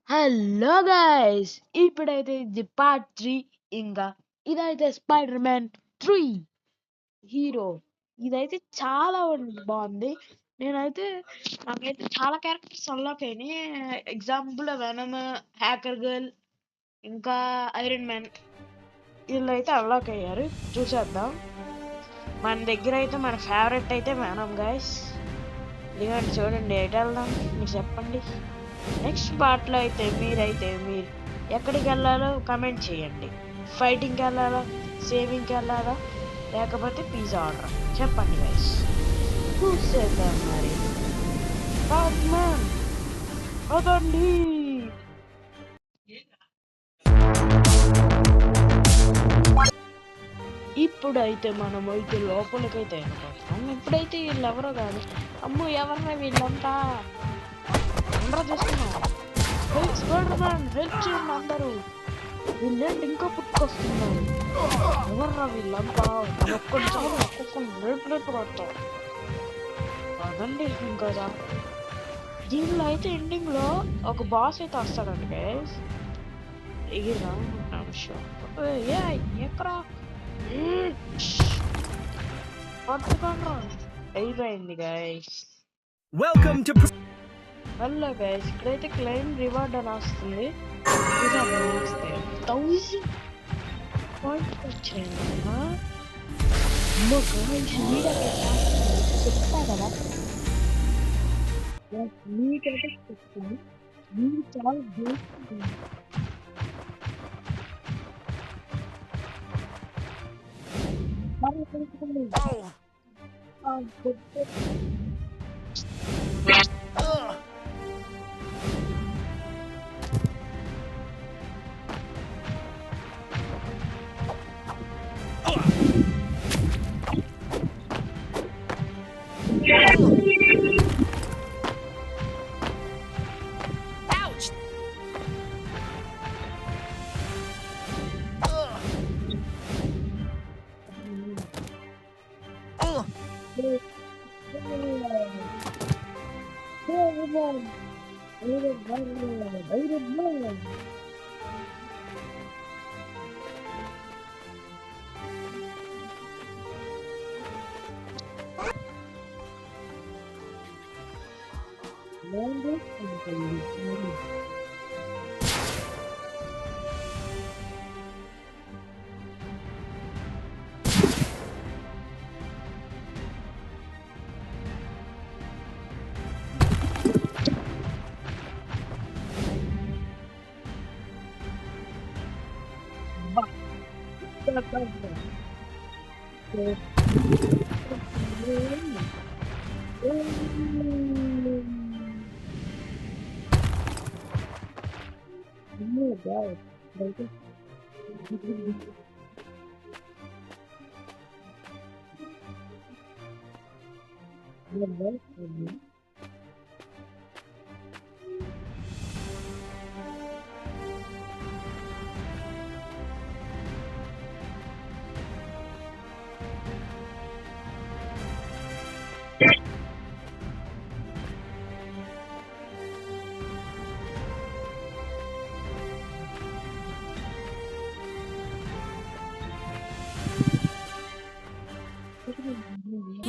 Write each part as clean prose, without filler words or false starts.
Hello guys, ఇప్పుడైతే ఇది part 3. ఇంకా ఇదైతే స్పైడర్ మ్యాన్ 3 హీరో. ఇదైతే చాలా బాగుంది. నాకైతే చాలా క్యారెక్టర్స్ అన్లాక్ అయినాయి. ఎగ్జాంపుల్ వెనమ్, హ్యాకర్ గర్ల్, ఇంకా ఐరన్ మ్యాన్ వీళ్ళైతే అన్లాక్ అయ్యారు. చూసేద్దాం. మన దగ్గర అయితే మన ఫేవరెట్ అయితే వెనమ్ గైస్. ఇదిగోండి చూడండి, ఎటు వెళ్దాం మీరు చెప్పండి. నెక్స్ట్ పార్ట్లో అయితే మీరు ఎక్కడికి వెళ్ళాలో కమెంట్ చేయండి. ఫైటింగ్కి వెళ్ళాలా, సేవింగ్కి వెళ్ళాలా, లేకపోతే పిజ్జా ఆర్డర్ చెప్పండి గైస్. చూసేద్దాం మరి. బ్యాట్‌మ్యాన్ పదండి. ఇప్పుడైతే మనమైతే లోపలికైతే వెళ్ళిపోతున్నాం. ఇప్పుడైతే వీళ్ళు ఎవరో కాదు. అమ్మో, ఎవర్రా వీళ్ళంతా? అందరూ చూస్తున్నాం. స్పైడర్ మ్యాన్ హెల్ప్ చేయండి అందరూ. వీళ్ళేంటి ఇంకా పుట్టుకొస్తున్నారు? ఎవర్రా వీళ్ళంతా? ఒక్కడి చాలు, ఒక్కొక్కరు రేపు పడతాం. అదండి ఇంకా దీనిలో అయితే ఎండింగ్ లో ఒక బాస్ అయితే వస్తాడంట గైస్. ఎగిరా ఎక్కడా పట్టుకోండ్రా. అయిపోయింది guys. Welcome to hello guys, ఇక్కడైతే క్లైమ్ రివార్డ్ అని వస్తుంది. 1000 పాయింట్స్ వచ్చాయి. చెప్తా కదా, మీకైతే చెప్తాను. మీరు చాలా ouch.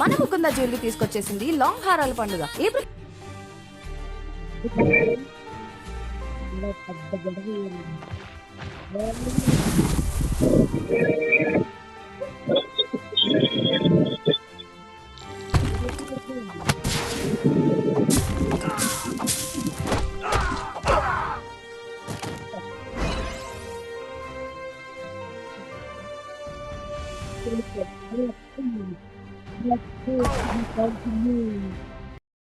మన ముకుంద జ్యువెలరీ తీసుకొచ్చేసింది లాంగ్ హారాల పండుగ. April Let's continue.